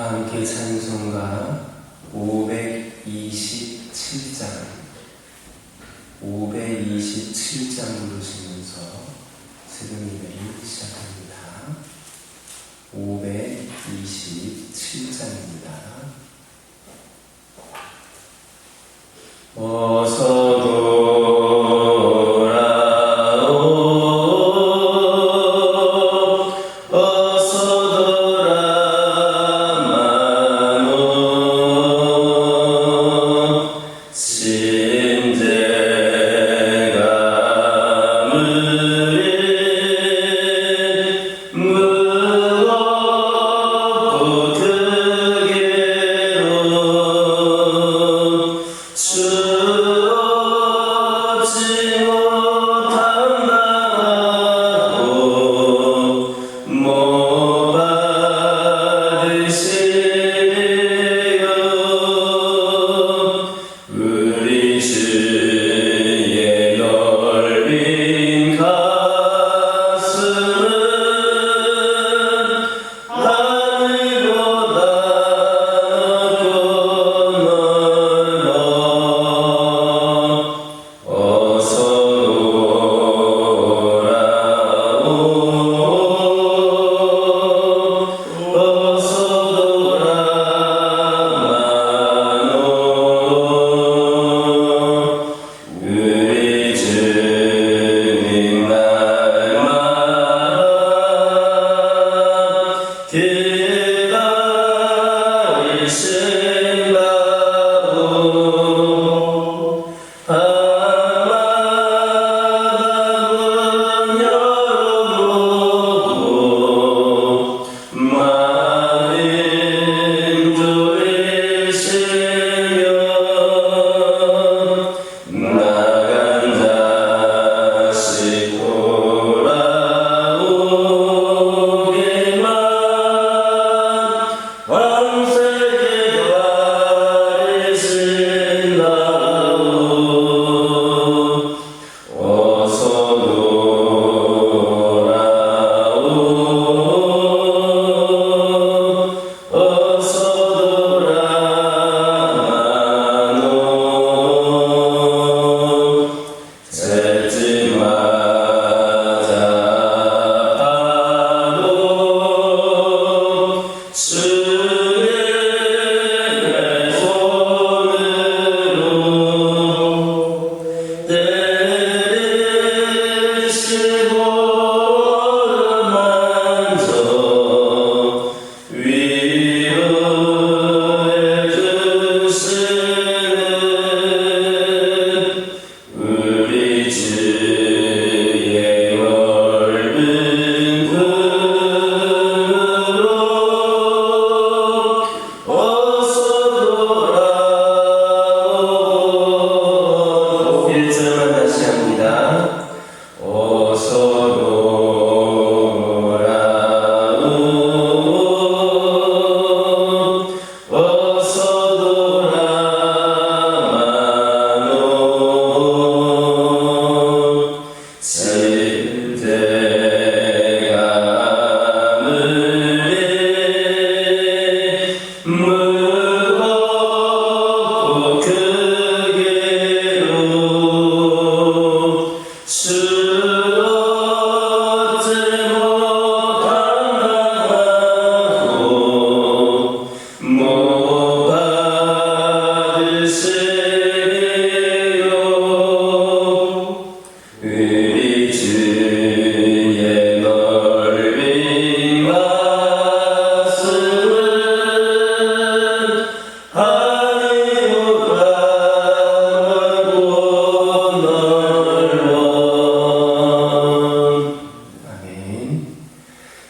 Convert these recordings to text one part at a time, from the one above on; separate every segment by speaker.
Speaker 1: 함께 찬송가 527장 부르시면서 새벽 예배를 시작합니다. 527장입니다. 어서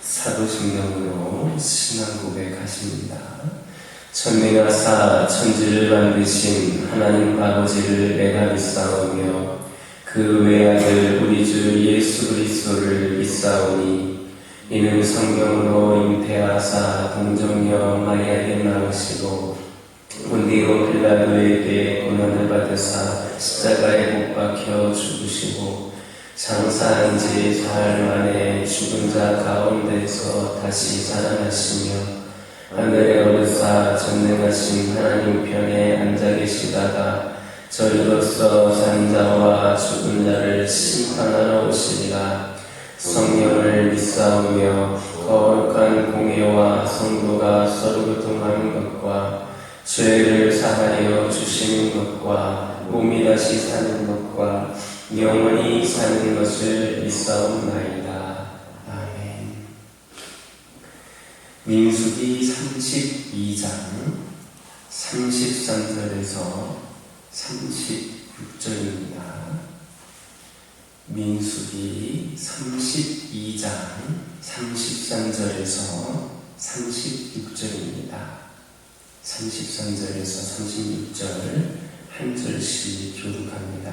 Speaker 1: 사도신경으로 신앙 고백하십니다. 천명하사 천지를 만드신 하나님 아버지를 내가 믿사오며 그 외아들 우리 주 예수 그리스도를 믿사오니 이는 성경으로 잉태하사 동정녀 마리아에게 나오시고 본디오 빌라도에게 고난을 받으사 십자가에 못 박혀 죽으시고 장사한 지 사흘 만에 죽은 자 가운데서 다시 살아나시며 하늘에 오르사 전능하신 하나님 편에 앉아 계시다가 저리로서 산 자와 죽은 자를 심판하러 오시리라. 성령을 믿사오며 거룩한 공예와 성도가 서로 교통하는 것과 죄를 사하여 주시는 것과 몸이 다시 사는 것과 영원히 사는 것을 믿사옵나이다. 아멘. 민수기 32장 33절에서 36절입니다. 민수기 32장 33절에서 36절입니다. 33절에서 36절 한 절씩 교독합니다.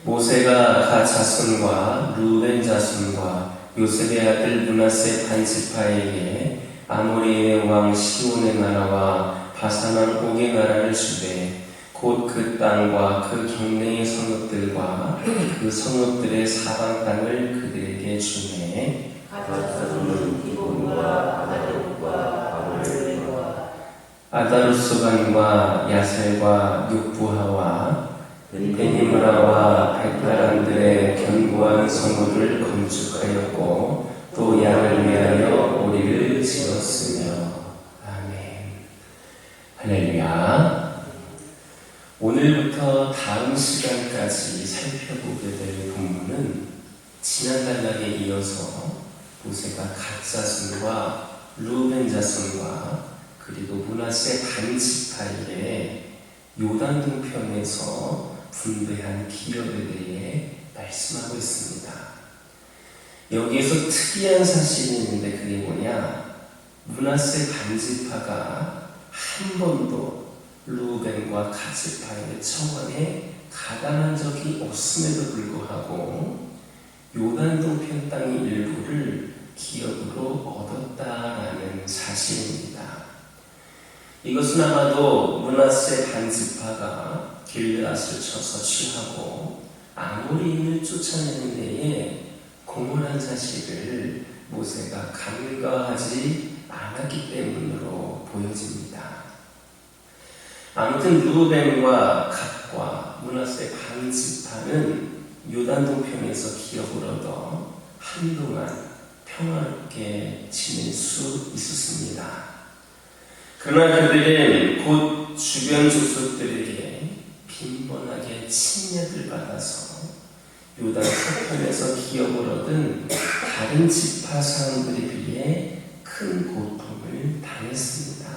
Speaker 1: 모세가 갓 자손과 루벤 자손과 요셉의 아들 므낫세 반지파에게 아모리의 왕 시온의 나라와 바산 왕 옥의 나라를 주되 곧 그 땅과 그 경내의 성읍들과 그 성읍들의 사방 땅을 그들에게 주매 아다루스반과 야셀과 육부하와 베니므라와 백다란들의 견고한 성읍을 건축하였고 또 양을 위하여 오리를 지었으며. 아멘. 할렐루야. 오늘부터 다음 시간까지 살펴보게 될 본문은 지난 단락에 이어서 모세가 갓 자손과 루벤 자손과 그리고 므낫세 반지파에게 요단 동편에서 분배한 기업에 대해 말씀하고 있습니다. 여기에서 특이한 사실이 있는데 그게 뭐냐? 므낫세 반지파가 한 번도 루벤과 갓지파의 청원에 가담한 적이 없음에도 불구하고 요단 동편 땅의 일부를 기업으로 얻었다라는 사실입니다. 이것은 아마도 므낫세 반지파가 길르앗을 쳐서 취하고 아모리인을 쫓아내는 데에 공헌한 사실을 모세가 간과하지 않았기 때문으로 보여집니다. 아무튼 루벤과 갓과 므낫세 반지파는 요단 동편에서 기업을 얻어 한동안 평화롭게 지낼 수 있었습니다. 그러나 그들은 곧 주변 족속들에게 빈번하게 침략을 받아서 요단 서편에서 기업을 얻은 다른 지파 사람들에 비해 큰 고통을 당했습니다.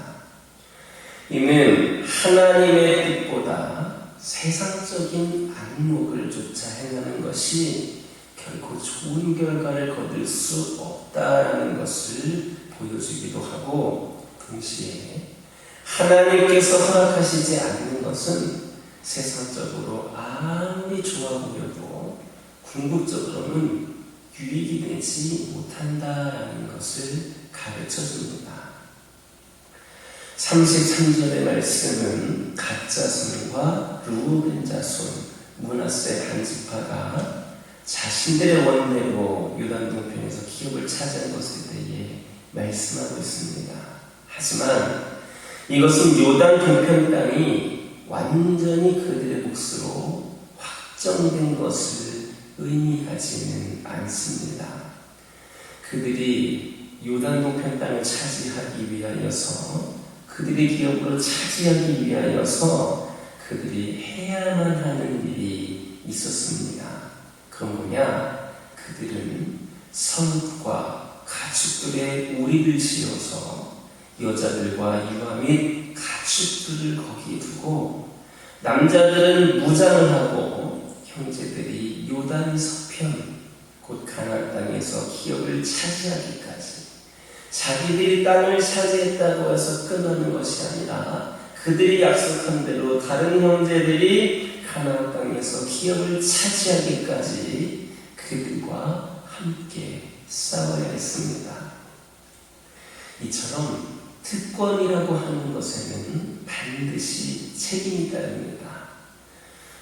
Speaker 1: 이는 하나님의 뜻보다 세상적인 안목을 쫓아 행하는 것이 결코 좋은 결과를 거둘 수 없다라는 것을 보여주기도 하고, 동시에 하나님께서 허락하시지 않는 것은 세상적으로 아무리 좋아 보여도 궁극적으로는 유익이 되지 못한다라는 것을 가르쳐줍니다. 33절의 말씀은 갓 자손과 루벤 자손, 므낫세 반지파가 자신들의 원대로 요단 동편에서 기업을 차지한 것에 대해 말씀하고 있습니다. 하지만 이것은 요단 동편 땅이 완전히 그들의 몫으로 확정된 것을 의미하지는 않습니다. 그들이 요단 동편 땅을 차지하기 위하여서, 그들의 기업으로 차지하기 위하여서 그들이 해야만 하는 일이 있었습니다. 그건 뭐냐? 그들은 성읍과 가축들의 우리를 지어서 여자들과 유아 및 가축들을 거기에 두고 남자들은 무장을 하고 형제들이 요단 서편 곧 가나안 땅에서 기업을 차지하기까지 자기들이 땅을 차지했다고 해서 끝나는 것이 아니라 그들이 약속한 대로 다른 형제들이 가나안 땅에서 기업을 차지하기까지 그들과 함께 싸워야 했습니다. 이처럼 특권이라고 하는 것에는 반드시 책임이 따릅니다.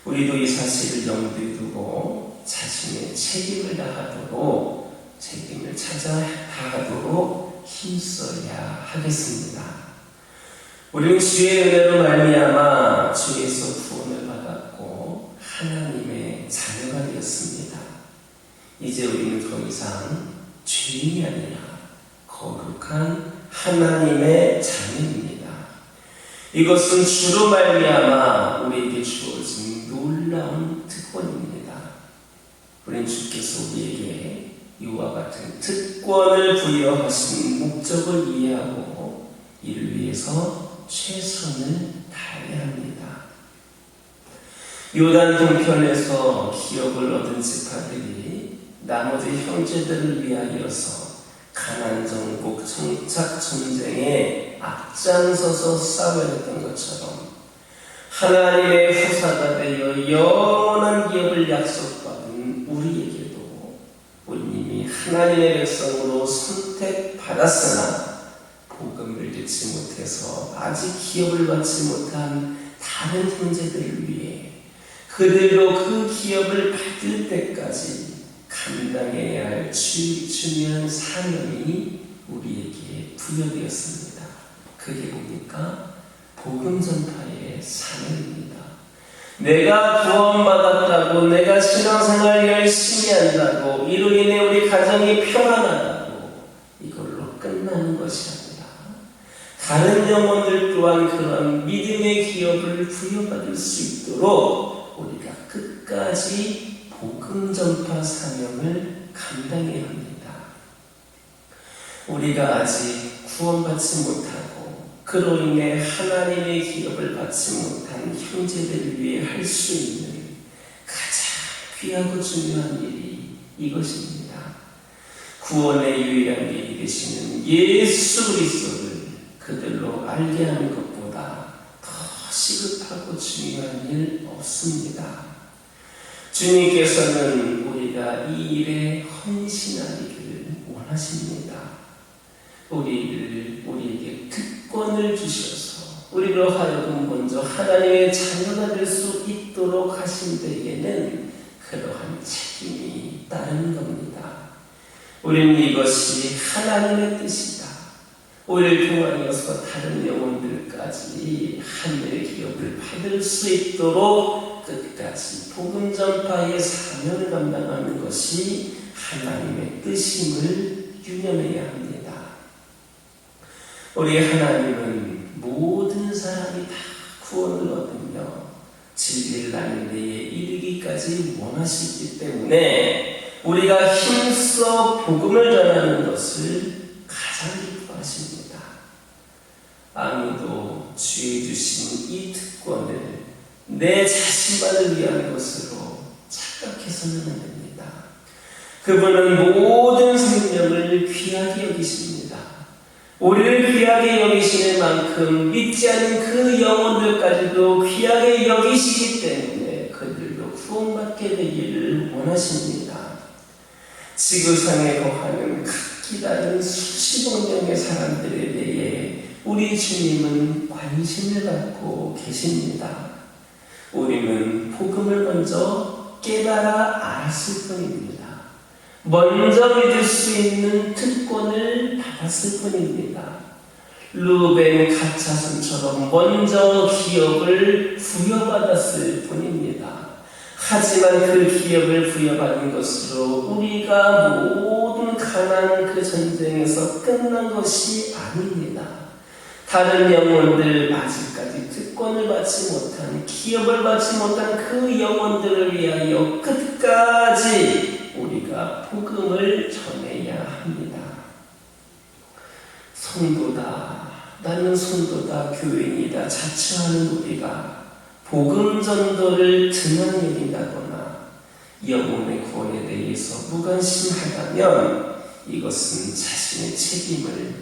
Speaker 1: 우리도 이 사실을 염두에 두고 자신의 책임을 다하도록, 책임을 다하도록 힘써야 하겠습니다. 우리는 주의 은혜로 말미암아 주에서 구원을 받았고 하나님의 자녀가 되었습니다. 이제 우리는 더 이상 죄인이 아니라 거룩한 하나님의 자녀입니다. 이것은 주로 말미암아 우리에게 주어진 놀라운 특권입니다. 우리는 주께서 우리에게 이와 같은 특권을 부여하신 목적을 이해하고 이를 위해서 최선을 다해야 합니다. 요단 동편에서 기업을 얻은 지파들이 나머지 형제들을 위하여서 가나안 정복 정착 전쟁에 앞장서서 싸워했던 것처럼 하나님의 후사가 되어 영원한 기업을 약속받은 우리에게도 우리님이 하나님의 백성으로 선택받았으나 복음을 듣지 못해서 아직 기업을 받지 못한 다른 형제들을 위해 그들도 그 기업을 받을 때까지 감당해야 할 중요한 사명이 우리에게 부여되었습니다. 그게 뭡니까? 복음 전파의 사명입니다. 내가 구원받았다고, 내가 신앙생활 열심히 한다고, 이로 인해 우리 가정이 평안하다고 이걸로 끝나는 것이 아니라 다른 영혼들 또한 그런 믿음의 기업을 부여받을 수 있도록 우리가 끝까지 복음 전파 사명을 감당해야 합니다. 우리가 아직 구원받지 못하고 그로 인해 하나님의 기업을 받지 못한 형제들을 위해 할 수 있는 가장 귀하고 중요한 일이 이것입니다. 구원의 유일한 길이 되시는 예수 그리스도를 그들로 알게 하는 것보다 더 시급하고 중요한 일 없습니다. 주님께서는 우리가 이 일에 헌신하기를 원하십니다. 우리에게 특권을 주셔서 우리로 하여금 먼저 하나님의 자녀가 될 수 있도록 하신 데에는 그러한 책임이 따르는 겁니다. 우리는 이것이 하나님의 뜻이다. 우리를 통하여서 다른 영혼들까지 하늘의 기업을 받을 수 있도록 끝까지 복음 전파의 사명을 감당하는 것이 하나님의 뜻임을 유념해야 합니다. 우리 하나님은 모든 사람이 다 구원을 얻으며 진리를 아는 데에 이르기까지 원하시기 때문에 우리가 힘써 복음을 전하는 것을 가장 기뻐하십니다. 아무도 주의 주신 이 특권을 내 자신만을 위한 것으로 착각해서는 안 됩니다. 그분은 모든 생명을 귀하게 여기십니다. 우리를 귀하게 여기시는 만큼 믿지 않는 그 영혼들까지도 귀하게 여기시기 때문에 그들도 구원받게 되기를 원하십니다. 지구상에 거하는 각기 다른 수십억 명의 사람들에 대해 우리 주님은 관심을 갖고 계십니다. 우리는 복음을 먼저 깨달아 알았을 뿐입니다. 먼저 믿을 수 있는 특권을 받았을 뿐입니다. 루벤 가차손처럼 먼저 기업을 부여받았을 뿐입니다. 하지만 그 기업을 부여받은 것으로 우리가 모든 가나안 그 전쟁에서 끝난 것이 아닙니다. 다른 영혼들 아직까지 특권을 받지 못한, 기업을 받지 못한 그 영혼들을 위하여 끝까지 우리가 복음을 전해야 합니다. 성도다, 나는 성도다, 교인이다 자처하는 우리가 복음 전도를 등한 여긴다거나 영혼의 구원에 대해서 무관심하다면 이것은 자신의 책임을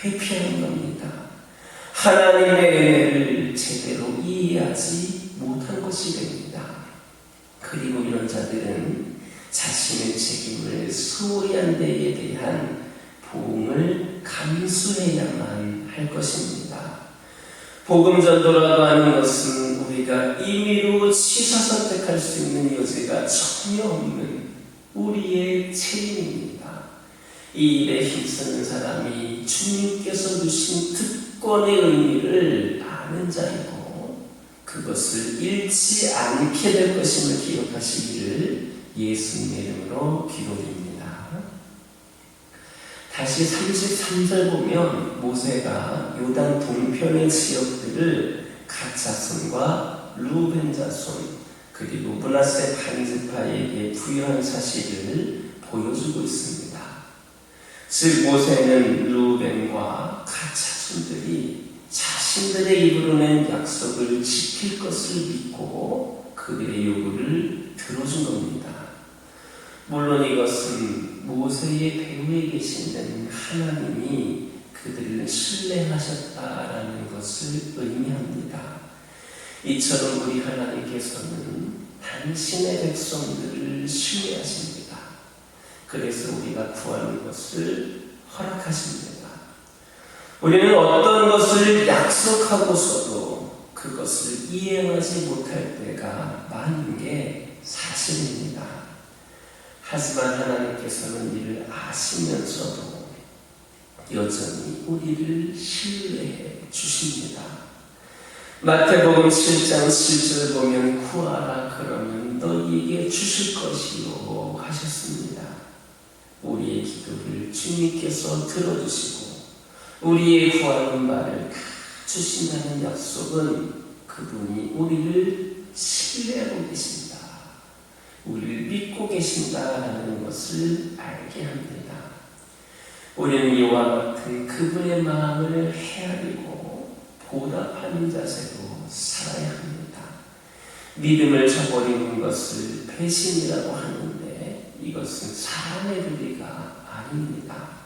Speaker 1: 회피하는 겁니다. 하나님의 은혜를 제대로 이해하지 못한 것이 됩니다. 그리고 이런 자들은 자신의 책임을 소홀히 한 데에 대한 보응을 감수해야만 할 것입니다. 복음 전도라고 하는 것은 우리가 임의로 취사 선택할 수 있는 여지가 전혀 없는 우리의 책임입니다. 이 일에 힘쓰는 사람이 주님께서 주신 특권 무조건의 의미를 아는 자이고 그것을 잃지 않게 될 것임을 기억하시기를 예수님의 이름으로 기도드립니다. 다시 33절 보면 모세가 요단 동편의 지역들을 갓 자손과 루벤 자손 그리고 므낫세 반지파에게 부여한 사실을 보여주고 있습니다. 즉 모세는 루벤과 갓 자손들이 자신들의 입으로 낸 약속을 지킬 것을 믿고 그들의 요구를 들어준 겁니다. 물론 이것은 모세의 배후에 계신 하나님이 그들을 신뢰하셨다라는 것을 의미합니다. 이처럼 우리 하나님께서는 당신의 백성들을 신뢰하십니다. 그래서 우리가 구하는 것을 허락하십니다. 우리는 어떤 것을 약속하고서도 그것을 이행하지 못할 때가 많은 게 사실입니다. 하지만 하나님께서는 이를 아시면서도 여전히 우리를 신뢰해 주십니다. 마태복음 7장 7절 보면 구하라 그러면 너희에게 주실 것이요 하셨습니다. 우리의 기도를 주님께서 들어주시고 우리의 구하는 말을 다 주신다는 약속은 그분이 우리를 신뢰하고 계신다. 우리를 믿고 계신다라는 것을 알게 합니다. 우리는 이와 같은 그분의 마음을 헤아리고 보답하는 자세로 살아야 합니다. 믿음을 저버리는 것을 배신이라고 하는데 이것은 사람의 도리가 아닙니다.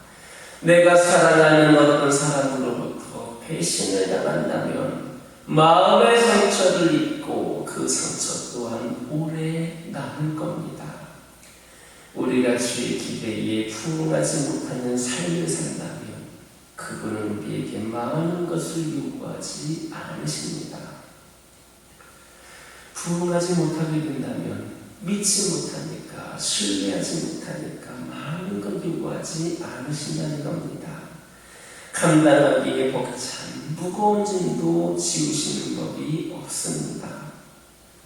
Speaker 1: 내가 사랑하는 어떤 사람으로부터 배신을 당한다면 마음의 상처를 입고 그 상처 또한 오래 남을 겁니다. 우리가 주의 기대에 부응하지 못하는 삶을 산다면 그분은 우리에게 많은 것을 요구하지 않으십니다. 부응하지 못하게 된다면 믿지 못하니까 신뢰하지 못하니까 많은 것 요구하지 않으신다는 겁니다. 감당하기에 벅찬 무거운 짐도 지우시는 법이 없습니다.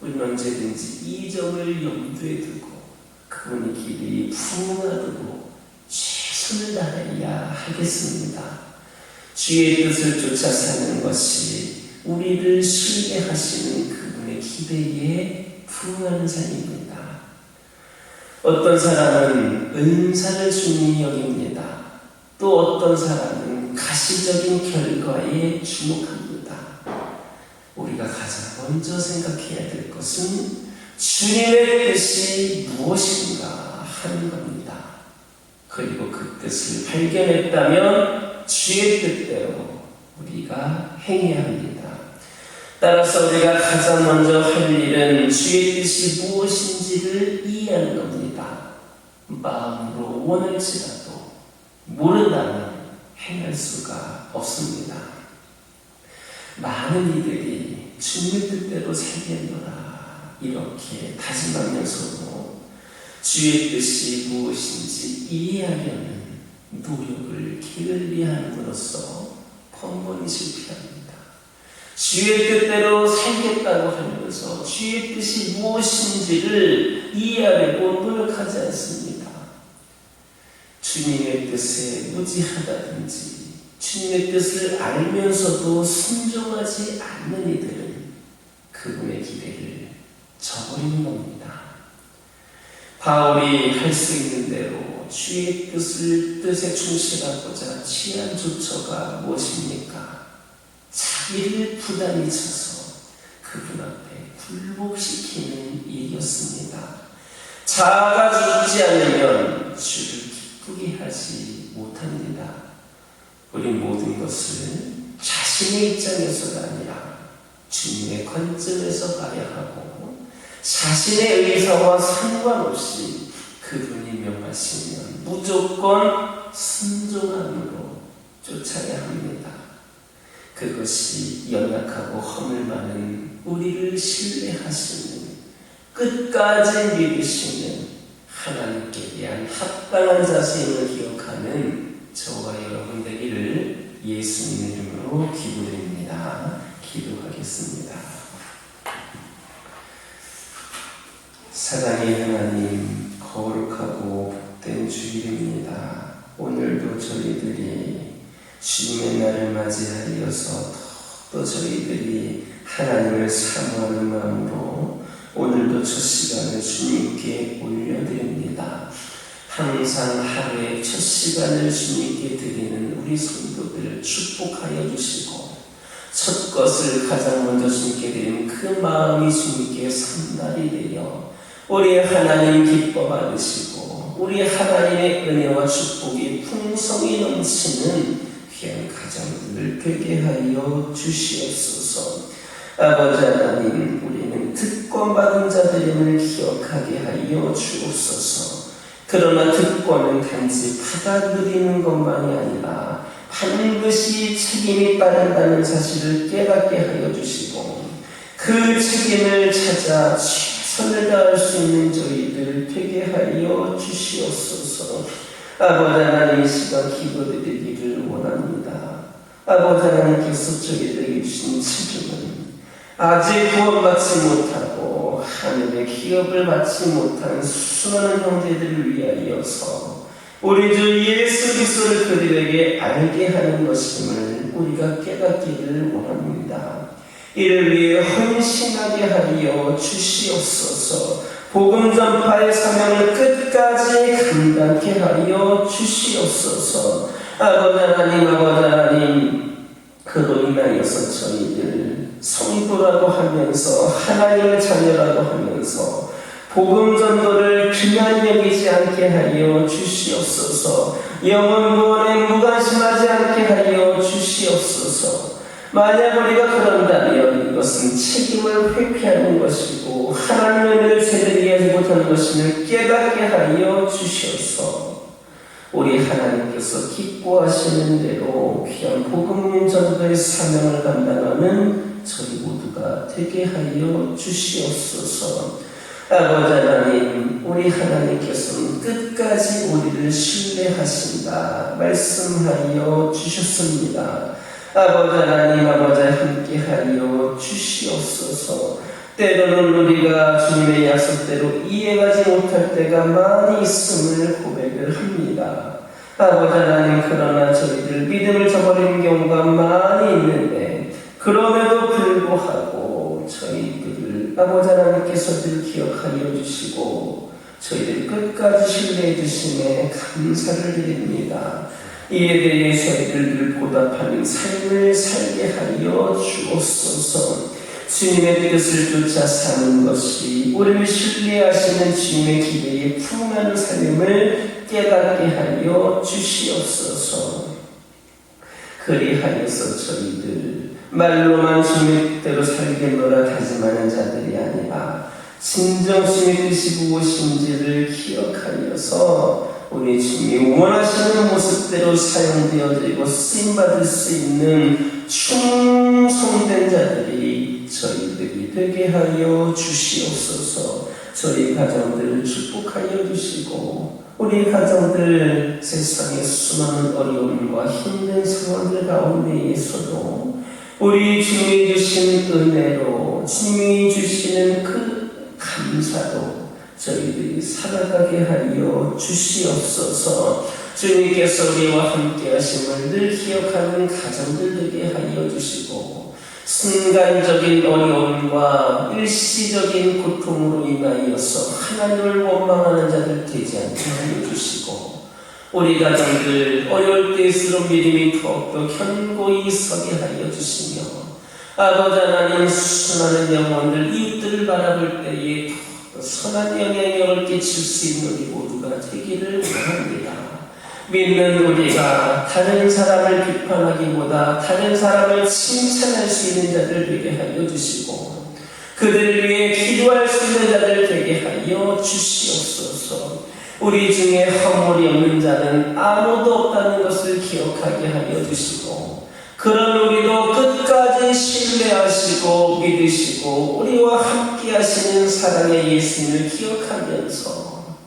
Speaker 1: 우리는 언제든지 이 점을 염두에 두고 그분의 길이 부응하도록 최선을 다해야 하겠습니다. 주의 뜻을 쫓아 사는 것이 우리를 신뢰하시는 그분의 기대에 부응하는 삶입니다. 어떤 사람은 은사를 중히 여깁니다. 또 어떤 사람은 가시적인 결과에 주목합니다. 우리가 가장 먼저 생각해야 될 것은 주님의 뜻이 무엇인가 하는 겁니다. 그리고 그 뜻을 발견했다면 주의 뜻대로 우리가 행해야 합니다. 따라서 우리가 가장 먼저 할 일은 주의 뜻이 무엇인지를 이해하는 겁니다. 마음으로 원할지라도 모른다면 행할 수가 없습니다. 많은 이들이 주님의 뜻대로 살겠노라 이렇게 다짐하면서도 주의 뜻이 무엇인지 이해하려는 노력을 게을리함으로써 번번이 실패합니다. 주의 뜻대로 살겠다고 하면서 주의 뜻이 무엇인지를 이해하려고 노력하지 않습니다. 주님의 뜻에 무지하다든지 주님의 뜻을 알면서도 순종하지 않는 이들은 그분의 기대를 저버리는 겁니다. 바울이 할 수 있는 대로 주의 뜻에 충실하고자 취한 조처가 무엇입니까? 자기를 부단히 쳐서 그분 앞에 굴복시키는 일이었습니다. 자아가 죽지 않으면 주를 기쁘게 하지 못합니다. 우리 모든 것을 자신의 입장에서가 아니라 주님의 관점에서 봐야 하고 자신의 의사와 상관없이 그분이 명하시면 무조건 순종함으로 쫓아야 합니다. 그것이 연약하고 허물 많은 우리를 신뢰하시는 끝까지 믿으시는 하나님께 대한 합당한 자세임을 기억하는 저와 여러분 되기를 예수님 이름으로 이름으로 기도드립니다. 기도하겠습니다. 사랑의 하나님, 거룩하고 복된 주일입니다. 오늘도 저희들이 주님의 날을 맞이하여서 더 저희들이 하나님을 사모하는 마음으로 오늘도 첫 시간을 주님께 올려드립니다. 항상 하루의 첫 시간을 주님께 드리는 우리 성도들 축복하여 주시고 첫 것을 가장 먼저 주님께 드리는 그 마음이 주님께 선날이 되어 우리 하나님 기뻐 받으시고 우리 하나님의 은혜와 축복이 풍성히 넘치는 귀한 가정들을 되게 하여 주시옵소서. 아버지 하나님, 우리는 특권받은 자들임을 기억하게 하여 주옵소서. 그러나 특권은 단지 받아들이는 것만이 아니라 반드시 책임이 따른다는 사실을 깨닫게 하여 주시고 그 책임을 찾아 최선을 다할 수 있는 저희들 되게 하여 주시옵소서. 아버지 하나님, 이 시간 기도드리기를 원합니다. 아버지 하나님께서 저희들에게 주신 책임은 아직 구원받지 못하고 하늘의 기업을 받지 못한 수많은 형제들을 위하여서 우리 주 예수 그리스도를 그들에게 알게 하는 것임을 우리가 깨닫기를 원합니다. 이를 위해 헌신하게 하여 주시옵소서. 복음 전파의 사명을 끝까지 감당케 하여 주시옵소서. 아버지 하나님, 그로 인하여서 저희들 성도라고 하면서 하나님의 자녀라고 하면서 복음 전도를 귀한 여기지 않게 하여 주시옵소서. 영혼 구원에 무관심하지 않게 하여 주시옵소서. 만약 우리가 그런다면 이것은 책임을 회피하는 것이고 하나님의 은혜를 제대로 이해하지 못하는 것임을 깨닫게 하여 주시옵소서. 우리 하나님께서 기뻐하시는 대로 귀한 복음 전도의 사명을 감당하는 저희 모두가 되게 하여 주시옵소서. 아버지 하나님, 우리 하나님께서는 끝까지 우리를 신뢰하신다 말씀하여 주셨습니다. 아버지 하나님, 아버지 함께 하여 주시옵소서. 때로는 우리가 주님의 약속대로 이해하지 못할 때가 많이 있음을 고백을 합니다. 아버지 하나님, 그러나 저희들 믿음을 저버리는 경우가 많이 있는데 그럼에도 불구하고 저희들을 아버지 하나님께서 늘 기억하여 주시고 저희들 끝까지 신뢰해 주심에 감사를 드립니다. 이에 대해 저희들 늘 보답하는 삶을 살게 하여 주옵소서. 주님의 뜻을 쫓아 사는 것이 우리를 신뢰하시는 주님의 기대에 풍하는 삶을 깨닫게 하여 주시옵소서. 그리하여서 저희들 말로만 주님의 뜻대로 살겠노라 다짐하는 자들이 아니라 진정 주님의 뜻이 무엇인지를 기억하여서 우리 주님이 원하시는 모습대로 사용되어지고 쓰임받을 수 있는 충성된 자들이 저희들이 되게 하여 주시옵소서. 저희 가정들을 축복하여 주시고 우리 가정들 세상의 수많은 어려움과 힘든 상황들 가운데에서도 우리 주님이 주신 은혜로 주님이 주시는 그 감사로 저희들이 살아가게 하여 주시옵소서. 주님께서 우리와 함께 하심을 늘 기억하는 가정들 되게 하여 주시고 순간적인 어려움과 일시적인 고통으로 인하여서 하나님을 원망하는 자들 되지 않게 하여 주시고 우리 가정들 어려울 때일수록 믿음이 더욱더 견고히 서게 하여 주시며 아버지 하나님, 수많은 영혼들 이웃들을 바라볼 때에 더 선한 영향력을 끼칠 수 있는 우리 모두가 되기를 원합니다. 믿는 우리가 다른 사람을 비판하기보다 다른 사람을 칭찬할 수 있는 자들 되게 하여 주시고 그들을 위해 기도할 수 있는 자들 되게 하여 주시옵소서. 우리 중에 허물이 없는 자는 아무도 없다는 것을 기억하게 하여 주시고 그런 우리도 끝까지 신뢰하시고 믿으시고 우리와 함께 하시는 사랑의 예수님을 기억하면서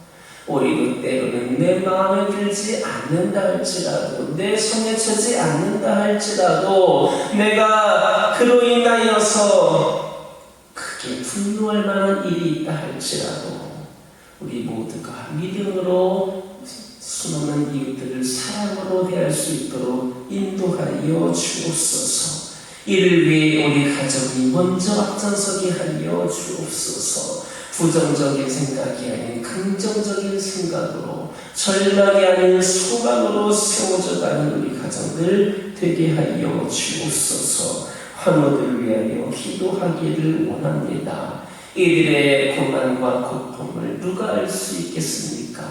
Speaker 1: 우리도 때로는 내 마음에 들지 않는다 할지라도, 내 손에 차지 않는다 할지라도, 내가 그로 인하여서 크게 분노할 만한 일이 있다 할지라도, 우리 모두가 믿음으로 수많은 이웃들을 사랑으로 대할 수 있도록 인도하여 주옵소서. 이를 위해 우리 가정이 먼저 앞장서게 하여 주옵소서. 부정적인 생각이 아닌 긍정적인 생각으로, 절망이 아닌 소망으로 세워져가는 우리 가정들 되게 하여 주옵소서. 환우들 위하여 기도하기를 원합니다. 이들의 고난과 고통을 누가 알 수 있겠습니까?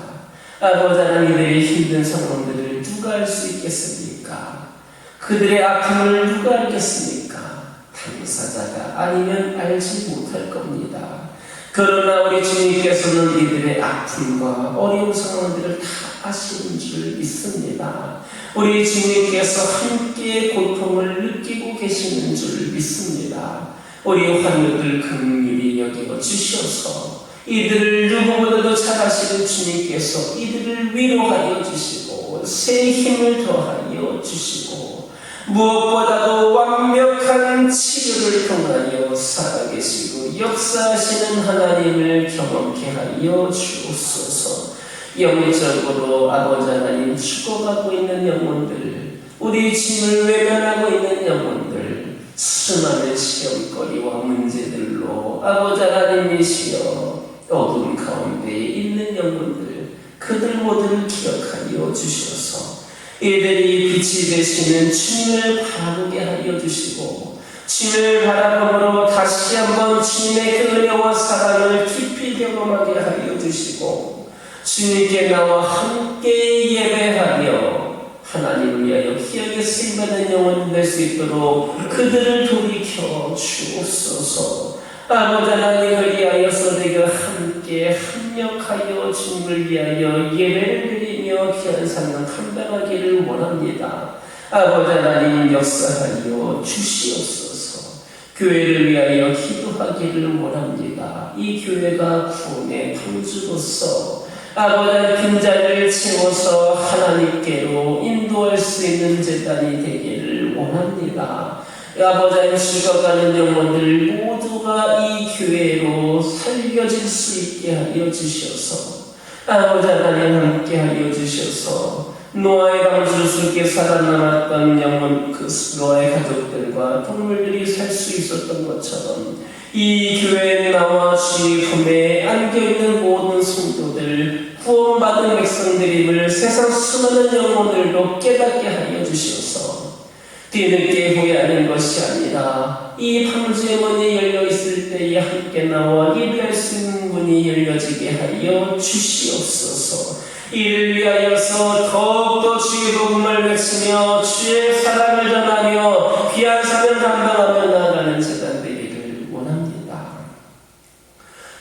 Speaker 1: 아버지 하나님, 이들의 힘든 상황들을 누가 알 수 있겠습니까? 그들의 아픔을 누가 알겠습니까? 당사자가 아니면 알지 못할 겁니다. 그러나 우리 주님께서는 이들의 아픔과 어려운 상황들을 다 아시는 줄 믿습니다. 우리 주님께서 함께 고통을 느끼고 계시는 줄 믿습니다. 우리 환우들 긍휼히 여겨 주셔서 이들을 누구보다도 잘 아시는 주님께서 이들을 위로하여 주시고 새 힘을 더하여 주시고, 무엇보다도 완벽한 치료를 통하여 살아계시고 역사하시는 하나님을 경험케 하여 주옵소서. 영적으로 아버지 하나님, 죽어가고 있는 영혼들, 우리 주님을 외면하고 있는 영혼들, 수많은 시험거리와 문제들로 아버지 하나님이시여 어둠 가운데에 있는 영혼들, 그들 모두를 기억하여 주셔서 이들이 빛이 되시는 주님을 바라보게 하여 주시고, 주님을 바라봄으로 다시 한번 주님의 그 은혜와 사랑을 깊이 경험하게 하여 주시고, 주님께 나와 함께 예배하며 하나님을 위하여 기억에 쓰임받는 영혼이 될 수 있도록 그들을 돌이켜 주옵소서. 아버지 하나님을 위하여서 내가 함께 합력하여 주님을 위하여 예배를 드리며 귀한 삶을 감당하기를 원합니다. 아버지 하나님, 역사하여 주시옵소서. 교회를 위하여 기도하기를 원합니다. 이 교회가 구원의 방주로서 아버지 빈자리를 채워서 하나님께로 인도할 수 있는 제단이 되기를 원합니다. 아버지, 죽어가는 영혼들 모두가 이 교회로 살려질 수 있게 하여 주셔서, 아버지 하나님 함께 하여 주셔서 노아의 방주 속에 살아남았던 영혼, 그 노아의 가족들과 동물들이 살 수 있었던 것처럼 이 교회에 나와 주의 품에 안겨있는 모든 성도들, 구원받은 백성들임을 세상 수많은 영혼들도 깨닫게 하여 주셔서 뒤늦게 후회하는 것이 아니라 이 방주의 문이 열려있을 때에 함께 나와 예배할 수 있는 문이 열려지게 하여 주시옵소서. 이를 위하여서 더욱더 주의 복음을 외치며 주의 사랑을 전하며 귀한 사명 감당하며 나아가는 제단 되기를 원합니다.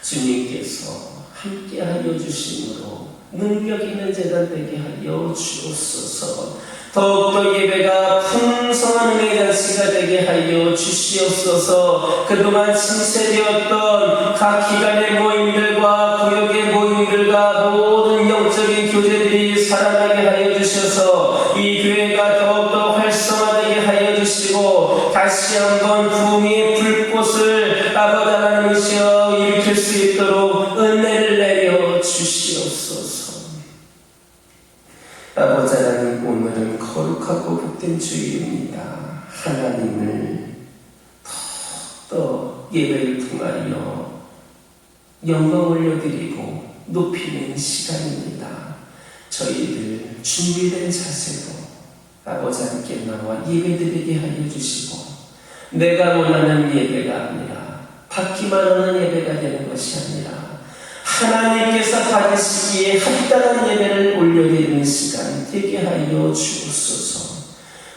Speaker 1: 주님께서 함께 하여 주심으로 능력 있는 제단 되게 하여 주옵소서. 더욱더 예배가 풍성한 은혜의 잔치가 되게 하여 주시옵소서. 그동안 침체되었던 각 기관의 모임들과 구역의 모임들과 모든 영적인 교제들이 살아나게 하여 주셔서 이 교회가 더욱더 활성화되게 하여 주시고, 다시 한번 부흥의 불꽃을 아버지 하나님이시여 일으킬 수 있도록 은혜를 내려 주시옵소서. 아버지 하나님, 오늘은 거룩하고 복된 주일입니다. 하나님을 더 예배를 통하여 영광 올려드리고 높이는 시간입니다. 저희들 준비된 자세로 아버지 함께 나와 예배드리게 하여 주시고, 내가 원하는 예배가 아니라 받기만 하는 예배가 되는 것이 아니라 하나님께서 받으시기에 합당한 예배를 올려드리는 시간 되게 하여 주옵소서.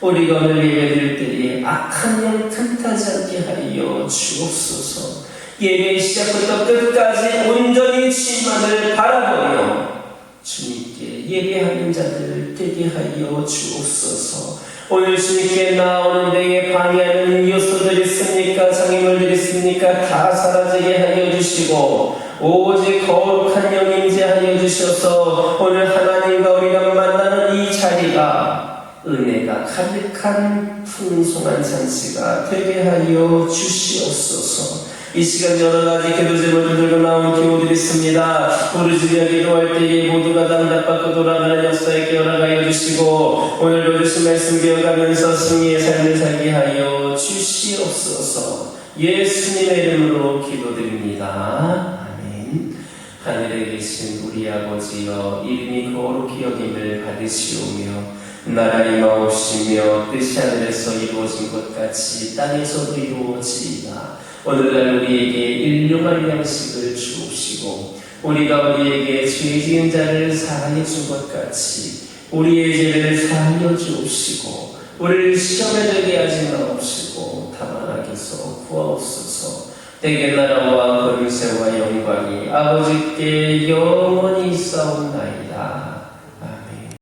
Speaker 1: 우리가 오늘 예배드릴 때에 악한 영 틈타지 않게 하여 주옵소서. 예배 시작부터 끝까지 온전히 주님만을 바라보며 주님께 예배하는 자들 되게 하여 주옵소서. 오늘 주님께 나오는 데에 방해하는 요소들 있습니까? 장애물들 있습니까? 다 사라지게 하여 주시고, 오직 거룩한 영 임재하여 주셔서 오늘 하나님과 우리가 만나는 이 자리가 은혜가 가득한 풍성한 잔치가 되게 하여 주시옵소서. 이 시간 여러 가지 기도 제목을 들고 나온 기도드리겠습니다. 우리 주여 기도할 때에 모두가 응답받고 돌아가는 역사에 깨어나가여 주시고 오늘도 주신 말씀 기억하면서 승리의 삶을 살게 하여 주시옵소서. 예수님의 이름으로 기도드립니다. 아멘. 하늘에 계신 우리 아버지여, 이름이 거룩히 여김을 받으시오며 나라의 마옵시며 뜻이 하늘에서 이루어진 것 같이 땅에서도 이루어지이다. 오늘날 우리에게 일용할 양식을 주옵시고 우리가 우리에게 죄 지은 자를 사하여 준 것 같이 우리의 죄를 사하여 주옵시고 우리를 시험에 들게 하지 마옵시고 다만 악에서 구하옵소서. 대개 나라와 권세와 영광이 아버지께 영원히 있사옵나이다.